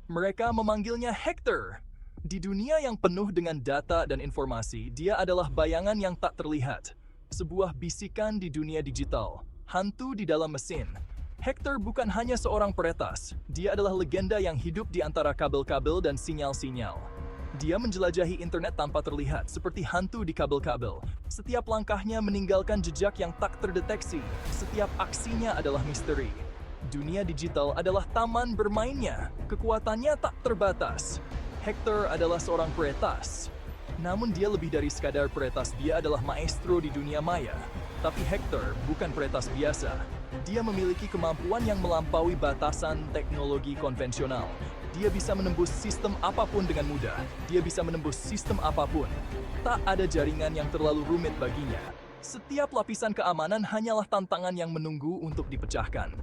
Mereka memanggilnya Hector. Di dunia yang penuh dengan data dan informasi, dia adalah bayangan yang tak terlihat. Sebuah bisikan di dunia digital, hantu di dalam mesin. Hector bukan hanya seorang peretas, dia adalah legenda yang hidup di antara kabel-kabel dan sinyal-sinyal. Dia menjelajahi internet tanpa terlihat, seperti hantu di kabel-kabel. Setiap langkahnya meninggalkan jejak yang tak terdeteksi. Setiap aksinya adalah misteri. Dunia digital adalah taman bermainnya. Kekuatannya tak terbatas. Hector adalah seorang peretas. Namun dia lebih dari sekadar peretas, dia adalah maestro di dunia maya. Tapi Hector bukan peretas biasa. Dia memiliki kemampuan yang melampaui batasan teknologi konvensional. Dia bisa menembus sistem apapun dengan mudah. Dia bisa menembus sistem apapun. Tak ada jaringan yang terlalu rumit baginya. Setiap lapisan keamanan hanyalah tantangan yang menunggu untuk dipecahkan.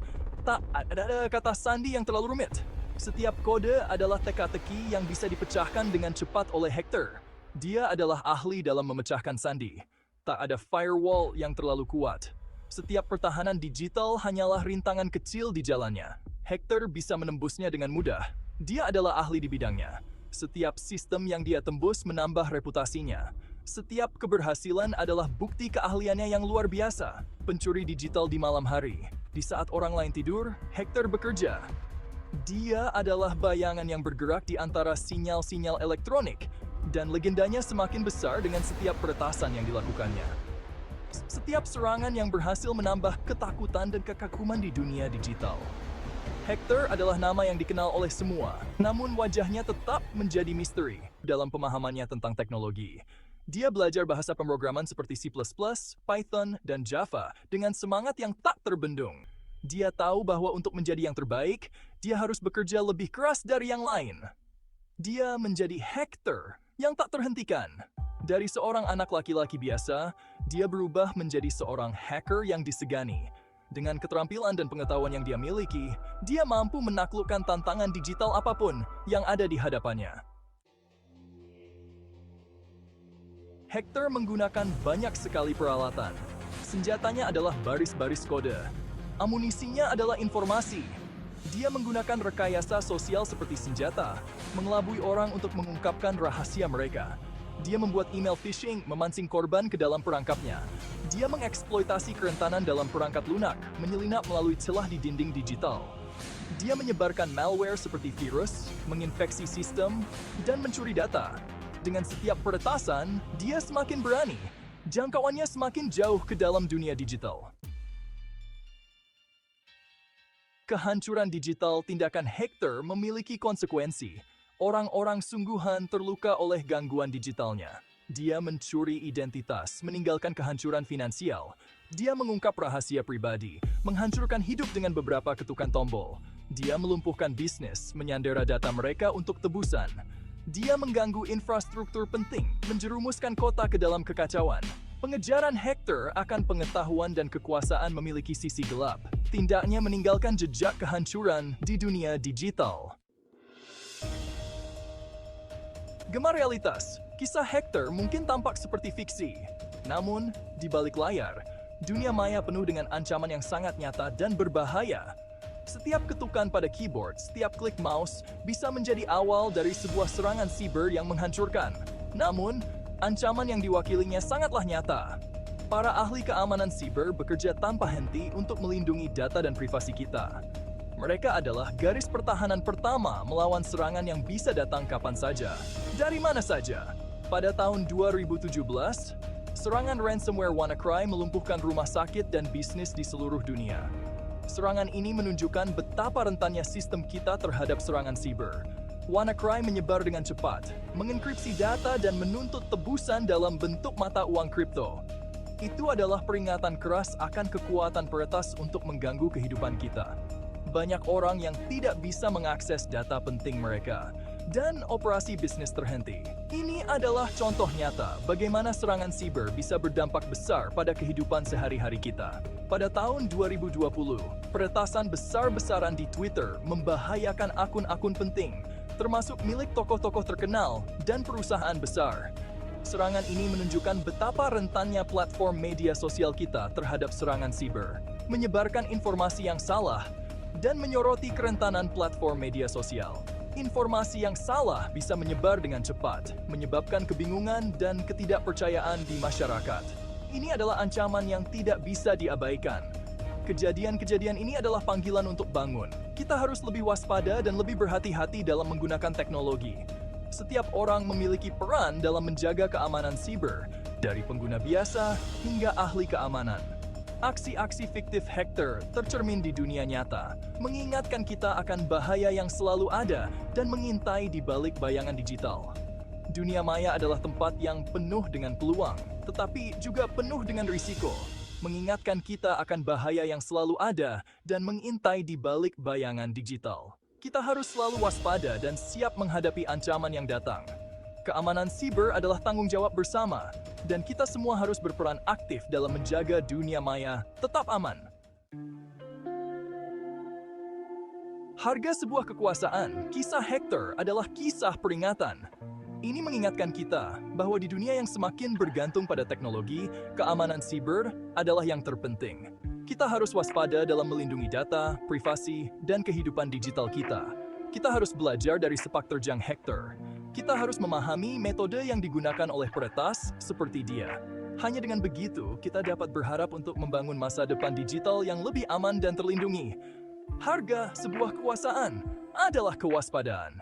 Tak ada kata sandi yang terlalu rumit. Setiap kode adalah teka-teki yang bisa dipecahkan dengan cepat oleh Hector. Dia adalah ahli dalam memecahkan sandi. Tak ada firewall yang terlalu kuat. Setiap pertahanan digital hanyalah rintangan kecil di jalannya. Hector bisa menembusnya dengan mudah. Dia adalah ahli di bidangnya. Setiap sistem yang dia tembus menambah reputasinya. Setiap keberhasilan adalah bukti keahliannya yang luar biasa. Pencuri digital di malam hari. Di saat orang lain tidur, Hector bekerja. Dia adalah bayangan yang bergerak di antara sinyal-sinyal elektronik, dan legendanya semakin besar dengan setiap peretasan yang dilakukannya. Setiap serangan yang berhasil menambah ketakutan dan kekaguman di dunia digital. Hector adalah nama yang dikenal oleh semua, namun wajahnya tetap menjadi misteri dalam pemahamannya tentang teknologi. Dia belajar bahasa pemrograman seperti C++, Python, dan Java dengan semangat yang tak terbendung. Dia tahu bahwa untuk menjadi yang terbaik, dia harus bekerja lebih keras dari yang lain. Dia menjadi Hector yang tak terhentikan. Dari seorang anak laki-laki biasa, dia berubah menjadi seorang hacker yang disegani. Dengan keterampilan dan pengetahuan yang dia miliki, dia mampu menaklukkan tantangan digital apapun yang ada di hadapannya. Hector menggunakan banyak sekali peralatan. Senjatanya adalah baris-baris kode. Amunisinya adalah informasi. Dia menggunakan rekayasa sosial seperti senjata, mengelabui orang untuk mengungkapkan rahasia mereka. Dia membuat email phishing, memancing korban ke dalam perangkapnya. Dia mengeksploitasi kerentanan dalam perangkat lunak, menyelinap melalui celah di dinding digital. Dia menyebarkan malware seperti virus, menginfeksi sistem, dan mencuri data. Dengan setiap peretasan, dia semakin berani. Jangkauannya semakin jauh ke dalam dunia digital. Kehancuran digital tindakan Hector memiliki konsekuensi. Orang-orang sungguhan terluka oleh gangguan digitalnya. Dia mencuri identitas, meninggalkan kehancuran finansial. Dia mengungkap rahasia pribadi, menghancurkan hidup dengan beberapa ketukan tombol. Dia melumpuhkan bisnis, menyandera data mereka untuk tebusan. Dia mengganggu infrastruktur penting, menjerumuskan kota ke dalam kekacauan. Pengejaran Hector akan pengetahuan dan kekuasaan memiliki sisi gelap. Tindaknya meninggalkan jejak kehancuran di dunia digital. Gemar realitas, kisah Hector mungkin tampak seperti fiksi. Namun, di balik layar, dunia maya penuh dengan ancaman yang sangat nyata dan berbahaya. Setiap ketukan pada keyboard, setiap klik mouse bisa menjadi awal dari sebuah serangan siber yang menghancurkan. Namun, ancaman yang diwakilinya sangatlah nyata. Para ahli keamanan siber bekerja tanpa henti untuk melindungi data dan privasi kita. Mereka adalah garis pertahanan pertama melawan serangan yang bisa datang kapan saja, dari mana saja. Pada tahun 2017, serangan ransomware WannaCry melumpuhkan rumah sakit dan bisnis di seluruh dunia. Serangan ini menunjukkan betapa rentannya sistem kita terhadap serangan siber. WannaCry menyebar dengan cepat, mengenkripsi data dan menuntut tebusan dalam bentuk mata uang kripto. Itu adalah peringatan keras akan kekuatan peretas untuk mengganggu kehidupan kita. Banyak orang yang tidak bisa mengakses data penting mereka, dan operasi bisnis terhenti. Ini adalah contoh nyata bagaimana serangan siber bisa berdampak besar pada kehidupan sehari-hari kita. Pada tahun 2020, peretasan besar-besaran di Twitter membahayakan akun-akun penting, termasuk milik tokoh-tokoh terkenal dan perusahaan besar. Serangan ini menunjukkan betapa rentannya platform media sosial kita terhadap serangan siber, menyebarkan informasi yang salah, dan menyoroti kerentanan platform media sosial. Informasi yang salah bisa menyebar dengan cepat, menyebabkan kebingungan dan ketidakpercayaan di masyarakat. Ini adalah ancaman yang tidak bisa diabaikan. Kejadian-kejadian ini adalah panggilan untuk bangun. Kita harus lebih waspada dan lebih berhati-hati dalam menggunakan teknologi. Setiap orang memiliki peran dalam menjaga keamanan siber, dari pengguna biasa hingga ahli keamanan. Aksi-aksi fiktif hacker tercermin di dunia nyata, mengingatkan kita akan bahaya yang selalu ada dan mengintai di balik bayangan digital. Dunia maya adalah tempat yang penuh dengan peluang, tetapi juga penuh dengan risiko, mengingatkan kita akan bahaya yang selalu ada dan mengintai di balik bayangan digital. Kita harus selalu waspada dan siap menghadapi ancaman yang datang. Keamanan siber adalah tanggung jawab bersama, dan kita semua harus berperan aktif dalam menjaga dunia maya tetap aman. Harga sebuah kekuasaan, kisah Hector adalah kisah peringatan. Ini mengingatkan kita bahwa di dunia yang semakin bergantung pada teknologi, keamanan siber adalah yang terpenting. Kita harus waspada dalam melindungi data, privasi, dan kehidupan digital kita. Kita harus belajar dari sepak terjang Hector. Kita harus memahami metode yang digunakan oleh peretas seperti dia. Hanya dengan begitu, kita dapat berharap untuk membangun masa depan digital yang lebih aman dan terlindungi. Harga sebuah kekuasaan adalah kewaspadaan.